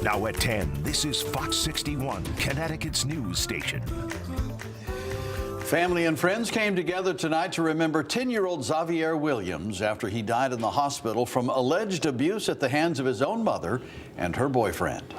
Now at 10, this is Fox 61, Connecticut's news station. Family and friends came together tonight to remember 10-year-old Zavier Williams after he died in the hospital from alleged abuse at the hands of his own mother and her boyfriend.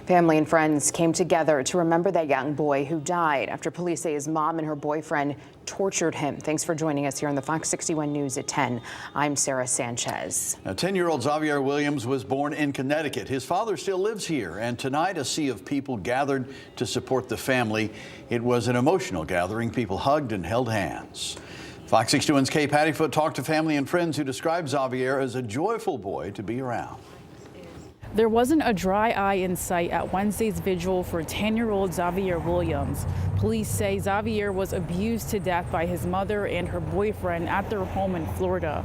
Family and friends came together to remember that young boy who died after police say his mom and her boyfriend tortured him. Thanks for joining us here on the Fox 61 News at 10. I'm Sarah Sanchez. Now, 10-year-old Zavier Williams was born in Connecticut. His father still lives here, and tonight a sea of people gathered to support the family. It was an emotional gathering. People hugged and held hands. Fox 61's Kay Pattyfoot talked to family and friends who described Zavier as a joyful boy to be around. There wasn't a dry eye in sight at Wednesday's vigil for 10-year-old Zavier Williams. Police say Zavier was abused to death by his mother and her boyfriend at their home in Florida.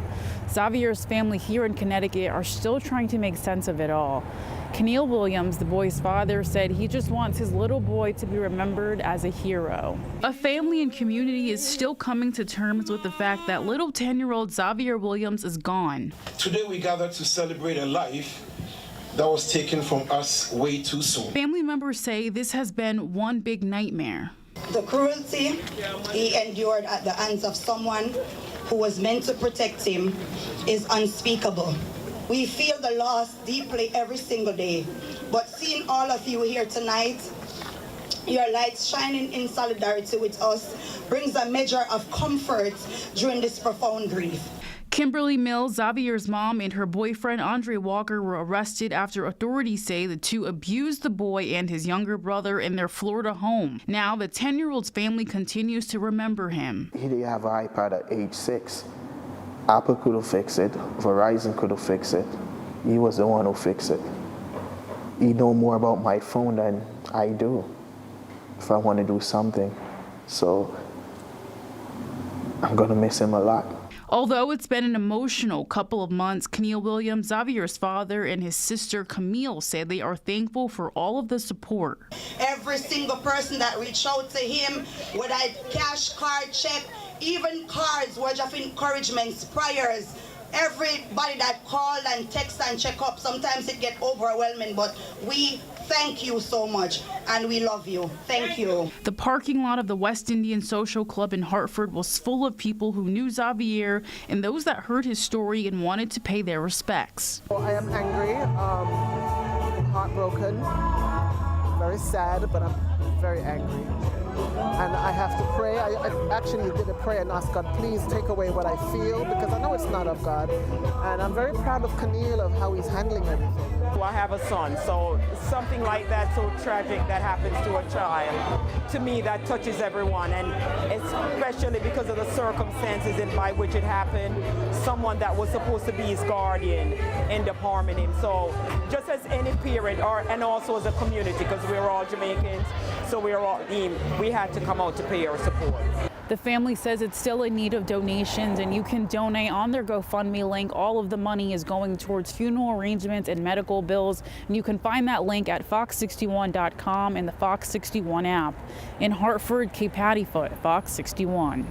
Zavier's family here in Connecticut are still trying to make sense of it all. Keneal Williams, the boy's father, said he just wants his little boy to be remembered as a hero. A family and community is still coming to terms with the fact that little 10-year-old Zavier Williams is gone. Today we gathered to celebrate a life that was taken from us way too soon. Family members say this has been one big nightmare. The cruelty he endured at the hands of someone who was meant to protect him is unspeakable. We feel the loss deeply every single day, but seeing all of you here tonight, your lights shining in solidarity with us, brings a measure of comfort during this profound grief. Kimberly Mills, Zavier's mom, and her boyfriend Andre Walker were arrested after authorities say the two abused the boy and his younger brother in their Florida home. Now the 10-year-old's family continues to remember him. He didn't have an iPad at age 6. Apple could have fixed it. Verizon could have fixed it. He was the one who fixed it. He knows more about my phone than I do if I want to do something. So I'm going to miss him a lot. Although it's been an emotional couple of months, Keneal Williams, Zavier's father, and his sister Camille say they are thankful for all of the support. Every single person that reached out to him, whether cash, card, check, even cards, words of encouragement, prayers, everybody that called and text and check up, sometimes it gets overwhelming, but we thank you so much and we love you. Thank you. The parking lot of the West Indian Social Club in Hartford was full of people who knew Zavier and those that heard his story and wanted to pay their respects. I am angry, heartbroken, very sad, but I'm very angry. And I have to pray. I actually did a prayer and asked God, please take away what I feel, because I know it's not of God. And I'm very proud of Keneal of how he's handling everything. I have a son, so something like that so tragic that happens to a child, to me that touches everyone, and especially because of the circumstances by which it happened. Someone that was supposed to be his guardian ended up harming him. So just as any parent, and also as a community, because we're all Jamaicans, so we had to come out to pay our support. The family says it's still in need of donations, and you can donate on their GoFundMe link. All of the money is going towards funeral arrangements and medical bills, and you can find that link at fox61.com and the Fox 61 app. In Hartford, Kay Pattyfoot, Fox 61.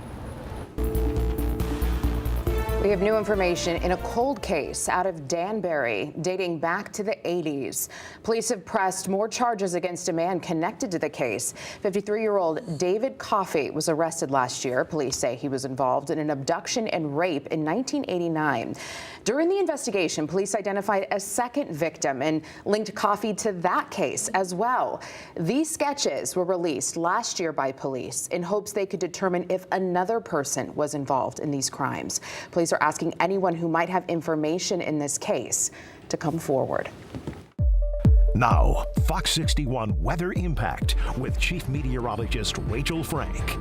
We have new information in a cold case out of Danbury dating back to the 80s. Police have pressed more charges against a man connected to the case. 53-year-old David Coffey was arrested last year. Police say he was involved in an abduction and rape in 1989. During the investigation, police identified a second victim and linked Coffey to that case as well. These sketches were released last year by police in hopes they could determine if another person was involved in these crimes. Police are asking anyone who might have information in this case to come forward. Now, Fox 61 Weather Impact with Chief Meteorologist Rachel Frank.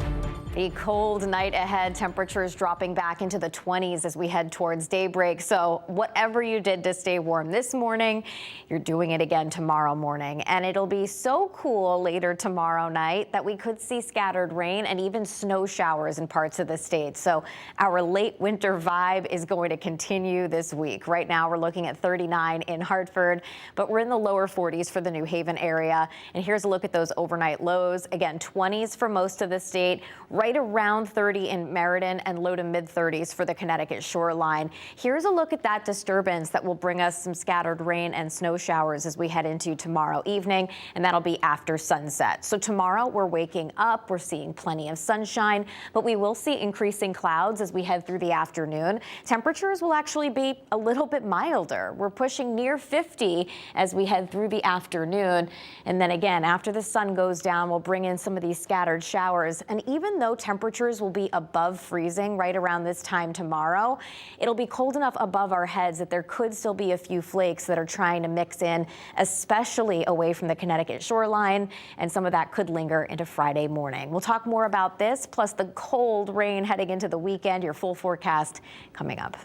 The cold night ahead, temperatures dropping back into the 20s as we head towards daybreak. So whatever you did to stay warm this morning, you're doing it again tomorrow morning. And it'll be so cool later tomorrow night that we could see scattered rain and even snow showers in parts of the state. So our late winter vibe is going to continue this week. Right now we're looking at 39 in Hartford, but we're in the lower 40s for the New Haven area. And here's a look at those overnight lows. Again, 20s for most of the state. right around 30 in Meriden and low to mid 30s for the Connecticut shoreline. Here's a look at that disturbance that will bring us some scattered rain and snow showers as we head into tomorrow evening, and that'll be after sunset. So tomorrow we're waking up, we're seeing plenty of sunshine, but we will see increasing clouds as we head through the afternoon. Temperatures will actually be a little bit milder. We're pushing near 50 as we head through the afternoon. And then again, after the sun goes down, we'll bring in some of these scattered showers. And even though temperatures will be above freezing right around this time tomorrow, it'll be cold enough above our heads that there could still be a few flakes that are trying to mix in, especially away from the Connecticut shoreline. And some of that could linger into Friday morning. We'll talk more about this, plus the cold rain heading into the weekend. Your full forecast coming up.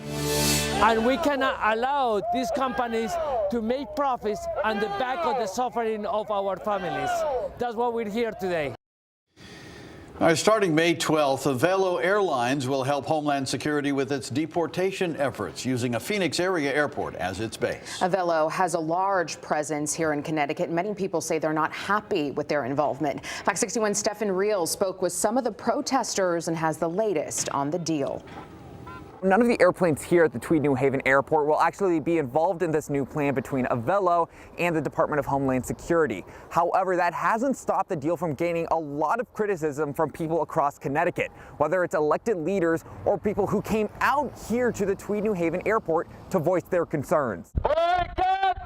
And we cannot allow these companies to make profits on the back of the suffering of our families. That's why we're here today. All right, starting May 12th, Avelo Airlines will help Homeland Security with its deportation efforts using a Phoenix area airport as its base. Avelo has a large presence here in Connecticut. Many people say they're not happy with their involvement. Fox 61's Stefan Reel spoke with some of the protesters and has the latest on the deal. None of the airplanes here at the Tweed New Haven Airport will actually be involved in this new plan between Avelo and the Department of Homeland Security. However, that hasn't stopped the deal from gaining a lot of criticism from people across Connecticut, whether it's elected leaders or people who came out here to the Tweed New Haven Airport to voice their concerns. Boycott!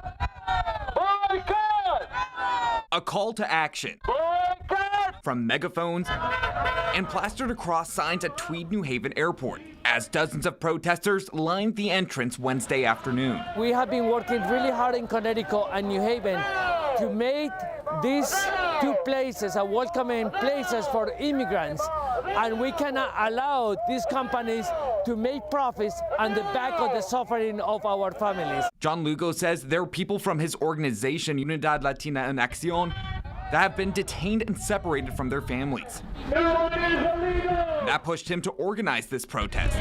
Boycott! A call to action. Boycott! From megaphones and plastered across signs at Tweed New Haven Airport as dozens of protesters lined the entrance Wednesday afternoon. We have been working really hard in Connecticut and New Haven to make these two places a welcoming places for immigrants, and we cannot allow these companies to make profits on the back of the suffering of our families. John Lugo says there are people from his organization, Unidad Latina en Acción, that have been detained and separated from their families. That pushed him to organize this protest.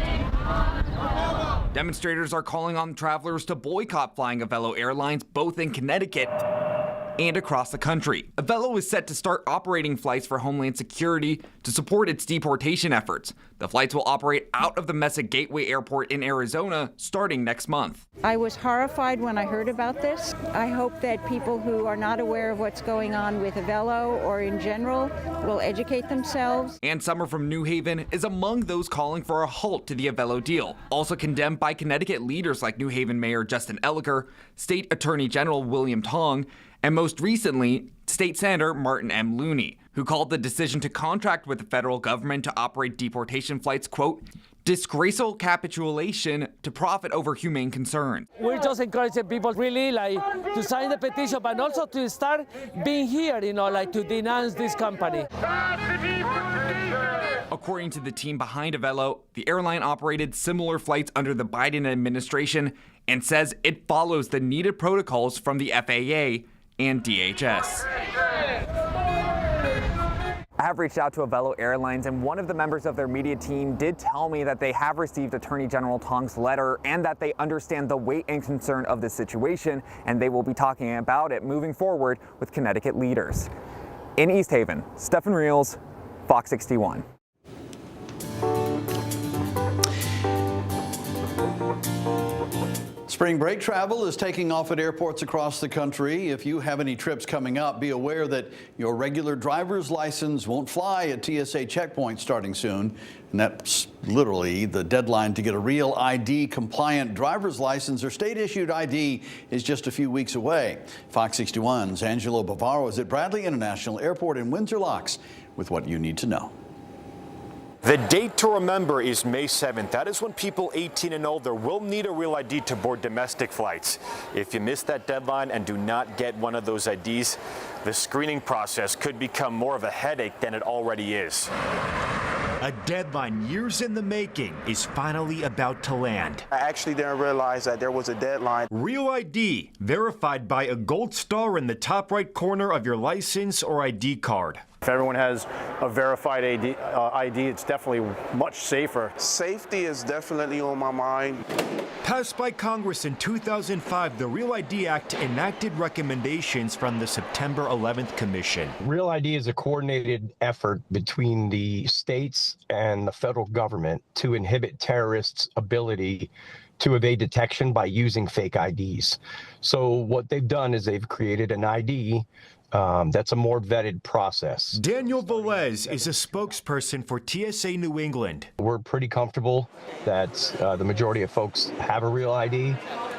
Demonstrators are calling on travelers to boycott flying Avelo Airlines both in Connecticut and across the country. Avelo is set to start operating flights for Homeland Security to support its deportation efforts. The flights will operate out of the Mesa Gateway Airport in Arizona starting next month. I was horrified when I heard about this. I hope that people who are not aware of what's going on with Avelo or in general will educate themselves. Ann Summer from New Haven is among those calling for a halt to the Avelo deal, also condemned by Connecticut leaders like New Haven Mayor Justin Elicker, State Attorney General William Tong, and most recently, State Senator Martin M. Looney, who called the decision to contract with the federal government to operate deportation flights, quote, disgraceful capitulation to profit over humane concerns. We're just encouraging people really to sign the petition, but also to start being here, to denounce this company. According to the team behind Avelo, the airline operated similar flights under the Biden administration and says it follows the needed protocols from the FAA and DHS. I have reached out to Avelo Airlines, and one of the members of their media team did tell me that they have received Attorney General Tong's letter and that they understand the weight and concern of this situation, and they will be talking about it moving forward with Connecticut leaders. In East Haven, Stefan Reels, Fox 61. Spring break travel is taking off at airports across the country. If you have any trips coming up, be aware that your regular driver's license won't fly at TSA checkpoints starting soon. And that's literally the deadline to get a real ID compliant driver's license or state issued ID is just a few weeks away. Fox 61's Angelo Bavaro is at Bradley International Airport in Windsor Locks with what you need to know. The date to remember is May 7th. That is when people 18 and older will need a real ID to board domestic flights. If you miss that deadline and do not get one of those IDs, the screening process could become more of a headache than it already is. A deadline years in the making is finally about to land. I actually didn't realize that there was a deadline. Real ID, verified by a gold star in the top right corner of your license or ID card. If everyone has a verified ID, it's definitely much safer. Safety is definitely on my mind. Passed by Congress in 2005, the Real ID Act enacted recommendations from the September 11th Commission. Real ID is a coordinated effort between the states and the federal government to inhibit terrorists' ability to evade detection by using fake IDs. So what they've done is they've created an ID that's a more vetted process. Daniel Velez is a spokesperson for TSA New England. We're pretty comfortable that the majority of folks have a real ID.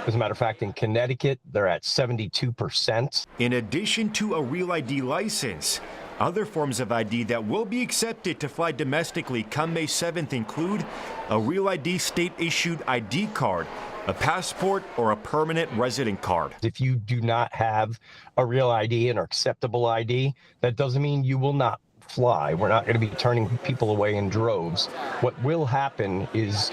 As a matter of fact, in Connecticut, they're at 72%. In addition to a Real ID license, other forms of ID that will be accepted to fly domestically come May 7th include a Real ID state-issued ID card, a passport, or a permanent resident card. If you do not have a real ID and an acceptable ID, that doesn't mean you will not fly. We're not going to be turning people away in droves. What will happen is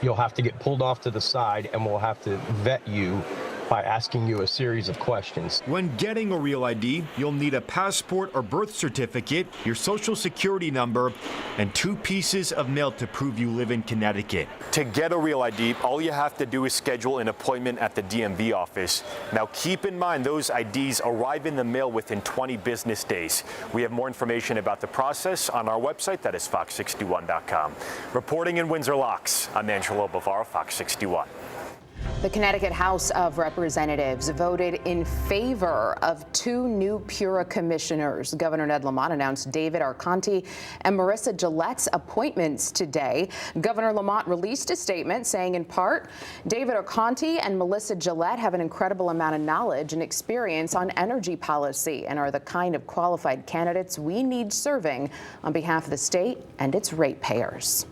you'll have to get pulled off to the side and we'll have to vet you by asking you a series of questions. When getting a Real ID, you'll need a passport or birth certificate, your social security number, and 2 pieces of mail to prove you live in Connecticut. To get a Real ID, all you have to do is schedule an appointment at the DMV office. Now keep in mind those IDs arrive in the mail within 20 business days. We have more information about the process on our website, that is fox61.com. Reporting in Windsor Locks, I'm Angelo Bavaro, Fox 61. The Connecticut House of Representatives voted in favor of 2 new PURA commissioners. Governor Ned Lamont announced David Arconti and Marissa Gillette's appointments today. Governor Lamont released a statement saying, in part, David Arconti and Melissa Gillette have an incredible amount of knowledge and experience on energy policy and are the kind of qualified candidates we need serving on behalf of the state and its ratepayers.